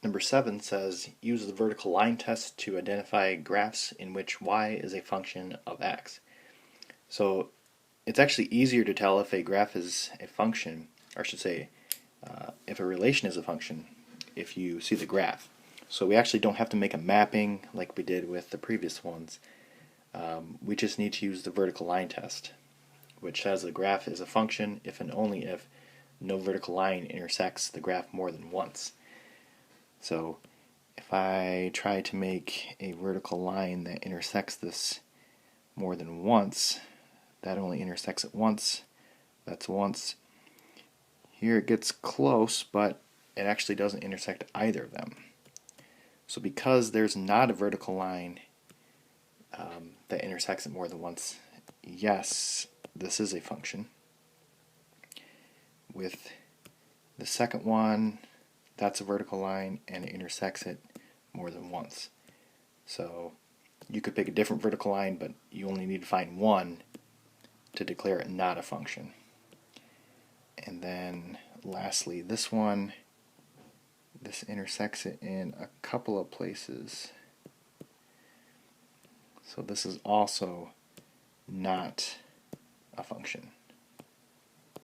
Number 7 says, use the vertical line test to identify graphs in which y is a function of x. So it's actually easier to tell if a graph is a function, or I should say, if a relation is a function, if you see the graph. So we actually don't have to make a mapping like we did with the previous ones. We just need to use the vertical line test, which says the graph is a function if and only if no vertical line intersects the graph more than once. So if I try to make a vertical line that intersects this more than once, that only intersects it once, that's once. Here it gets close, but it actually doesn't intersect either of them. So because there's not a vertical line that intersects it more than once, yes, this is a function. With the second one, that's a vertical line and it intersects it more than once. So you could pick a different vertical line, but you only need to find one to declare it not a function. And then lastly, this one, this intersects it in a couple of places. So this is also not a function.